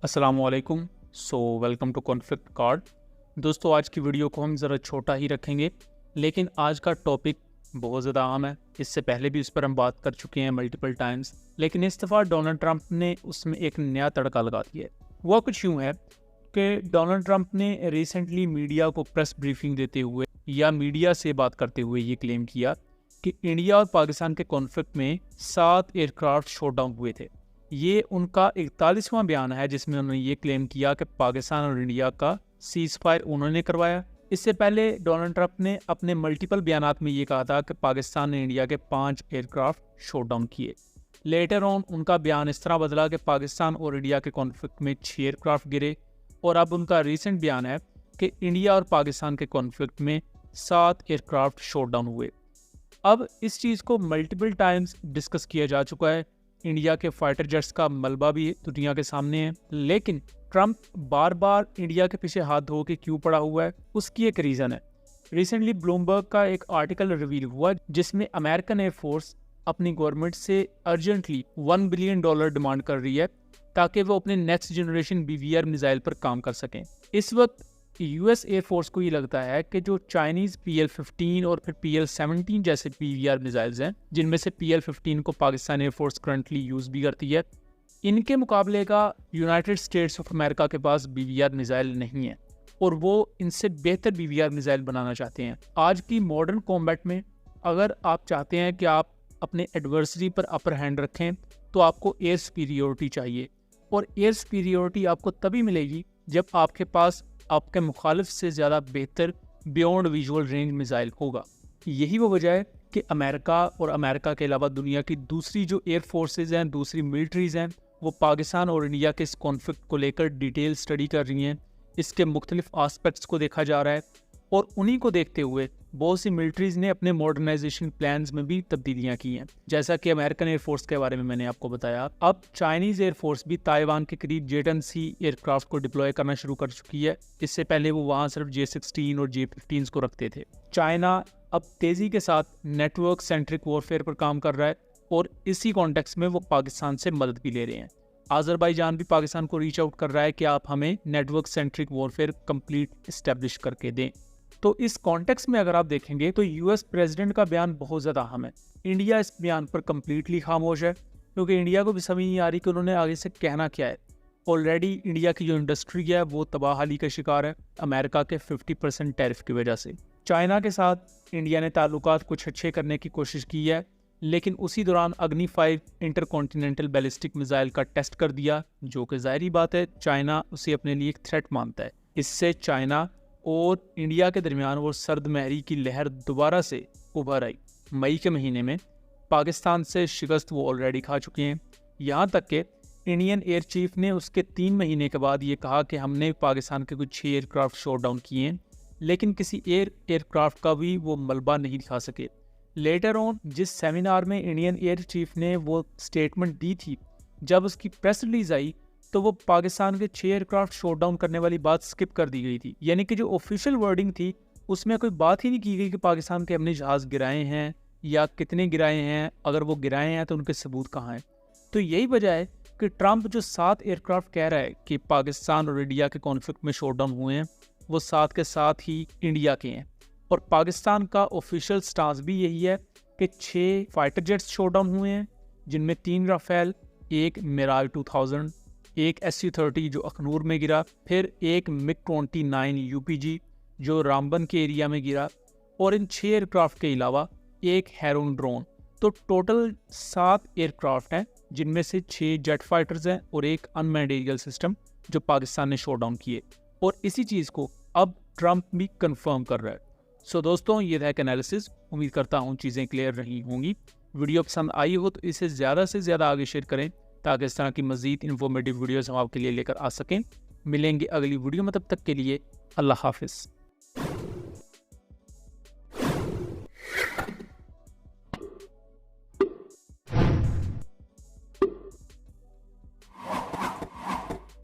अस्सलामुअलैकुम। Welcome to conflict card. दोस्तों, आज की वीडियो को हम ज़रा छोटा ही रखेंगे, लेकिन आज का टॉपिक बहुत ज़्यादा अहम है। इससे पहले भी उस पर हम बात कर चुके हैं मल्टीपल टाइम्स, लेकिन इस दफ़ा डोनाल्ड ट्रंप ने उसमें एक नया तड़का लगा दिया है। हुआ कुछ यूँ है कि डोनाल्ड ट्रंप ने रिसेंटली मीडिया को प्रेस ब्रीफिंग देते हुए या मीडिया से बात करते हुए ये क्लेम किया कि इंडिया और पाकिस्तान के कॉन्फ्लिक्ट में 7 एयरक्राफ्ट शॉट डाउन हुए थे। ये उनका 41वां बयान है जिसमें उन्होंने ये क्लेम किया कि पाकिस्तान और इंडिया का सीज फायर उन्होंने करवाया। इससे पहले डोनाल्ड ट्रंप ने अपने मल्टीपल बयानात में ये कहा था कि पाकिस्तान ने इंडिया के 5 एयरक्राफ्ट शॉट डाउन किए। लेटर ऑन उनका बयान इस तरह बदला कि पाकिस्तान और इंडिया के कॉन्फ्लिक्ट में 6 एयरक्राफ्ट गिरे, और अब उनका रिसेंट बयान है कि इंडिया और पाकिस्तान के कॉन्फ्लिक्ट में 7 एयरक्राफ्ट शॉट डाउन हुए। अब इस चीज़ को मल्टीपल टाइम्स डिस्कस किया जा चुका है। इंडिया के फाइटर जेट्स का मलबा भी दुनिया के सामने है, लेकिन ट्रंप बार बार इंडिया के पीछे हाथ धो के क्यों पड़ा हुआ है, उसकी एक रीज़न है। रिसेंटली ब्लूमबर्ग का एक आर्टिकल रिवील हुआ जिसमें अमेरिकन एयरफोर्स अपनी गवर्नमेंट से अर्जेंटली $1 बिलियन डिमांड कर रही है ताकि वो अपने नेक्स्ट जनरेशन BVR मिसाइल पर काम कर सकें। इस वक्त US एयरफोर्स को ये लगता है कि जो चाइनीज़ PL-15 और फिर PL-17 जैसे BVR मिसाइल्स हैं, जिनमें से PL-15 को पाकिस्तान एयरफोर्स करंटली यूज़ भी करती है, इनके मुकाबले का यूनाइटेड स्टेट्स ऑफ अमेरिका के पास BVR मिसाइल नहीं है और वो इनसे बेहतर BVR मिसाइल बनाना चाहते हैं। आज की मॉडर्न कॉम्बैट में अगर आप चाहते हैं कि आप अपने एडवर्सरी पर अपर हैंड रखें तो आपको एयर सुपीरियोरिटी चाहिए, और एयर सुपीरियोरिटी आपको तभी मिलेगी जब आपके पास आपके मुखालिफ से ज़्यादा बेहतर बियॉन्ड विजुअल रेंज मिसाइल होगा। यही वो वजह है कि अमेरिका और अमेरिका के अलावा दुनिया की दूसरी जो एयर फोर्सेस हैं, दूसरी मिलिट्रीज़ हैं, वो पाकिस्तान और इंडिया के इस कॉन्फ्लिक्ट को लेकर डिटेल स्टडी कर रही हैं। इसके मुख्तलिफ आस्पेक्ट्स को देखा जा रहा है, और उन्हीं को देखते हुए बहुत सी मिलिट्रीज़ ने अपने मॉडर्नाइजेशन प्लान्स में भी तब्दीलियां की हैं। जैसा कि अमेरिकन एयरफोर्स के बारे में मैंने आपको बताया, अब चाइनीज़ एयरफोर्स भी ताइवान के करीब J-10C एयरक्राफ्ट को डिप्लॉय करना शुरू कर चुकी है। इससे पहले वो वहाँ सिर्फ J-16 और J-15 को रखते थे। चाइना अब तेज़ी के साथ नेटवर्क सेंट्रिक वॉरफेयर पर काम कर रहा है, और इसी कॉन्टेक्स्ट में वो पाकिस्तान से मदद भी ले रहे हैं। अज़रबैजान भी पाकिस्तान को रीच आउट कर रहा है कि आप हमें network centric warfare complete establish करके दें। तो इस कॉन्टेक्स्ट में अगर आप देखेंगे तो US प्रेसिडेंट का बयान बहुत ज़्यादा अहम है। इंडिया इस बयान पर कम्प्लीटली खामोश है, क्योंकि इंडिया को भी समझ नहीं आ रही कि उन्होंने आगे से कहना क्या है। ऑलरेडी इंडिया की जो इंडस्ट्री है वो तबाहाली का शिकार है अमेरिका के 50% टैरिफ की वजह से। चाइना के साथ इंडिया ने ताल्लुकात कुछ अच्छे करने की कोशिश की है, लेकिन उसी दौरान अग्नि 5 इंटरकॉन्टिनेंटल बैलिस्टिक मिसाइल का टेस्ट कर दिया, जो कि ज़ाहिरी बात है चाइना उसे अपने लिए एक थ्रेट मानता है। इससे चाइना और इंडिया के दरमियान वो सर्द महरी की लहर दोबारा से उभर आई। मई के महीने में पाकिस्तान से शिकस्त वो ऑलरेडी खा चुके हैं। यहाँ तक कि इंडियन एयर चीफ ने उसके 3 महीने के बाद ये कहा कि हमने पाकिस्तान के कुछ 6 एयरक्राफ्ट शॉट डाउन किए हैं, लेकिन किसी एयरक्राफ्ट का भी वो मलबा नहीं दिखा सके। लेटर ऑन जिस सेमिनार में इंडियन एयर चीफ ने वो स्टेटमेंट दी थी, जब उसकी प्रेस रिलीज आई तो वो पाकिस्तान के 6 एयरक्राफ्ट शॉट डाउन करने वाली बात स्किप कर दी गई थी। यानी कि जो ऑफिशियल वर्डिंग थी उसमें कोई बात ही नहीं की गई कि पाकिस्तान के हमने जहाज़ गिराए हैं या कितने गिराए हैं, अगर वो गिराए हैं तो उनके सबूत कहाँ हैं। तो यही वजह है कि ट्रंप जो 7 एयरक्राफ्ट कह रहा है कि पाकिस्तान और इंडिया के कॉन्फ्लिक्ट में शॉट डाउन हुए हैं, वो 7 के साथ ही इंडिया के हैं। और पाकिस्तान का ऑफिशियल स्टांस भी यही है कि 6 फाइटर जेट्स शॉट डाउन हुए हैं, जिनमें 3 राफेल, एक मिराज 2000, एक SU-30 जो अखनूर में गिरा, फिर एक MiG-29 UPG जो रामबन के एरिया में गिरा, और इन 6 एयरक्राफ्ट के अलावा एक हेरोन ड्रोन। तो टोटल 7 एयरक्राफ्ट हैं, जिनमें से 6 जेट फाइटर्स हैं और एक अनमैन्ड एरियल सिस्टम जो पाकिस्तान ने शॉट डाउन किए। और इसी चीज़ को अब ट्रंप भी कंफर्म कर रहा है। सो दोस्तों, ये था एक एनालिसिस। उम्मीद करता हूँ चीज़ें क्लियर रही होंगी। वीडियो पसंद आई हो तो इसे ज़्यादा से ज़्यादा आगे शेयर करें, ताकि इस तरह की मज़ीद इन्फॉर्मेटिव वीडियोज़ हम आपके लिए लेकर आ सकें। मिलेंगे अगली वीडियो में, तब तक के लिए अल्लाह हाफिज़।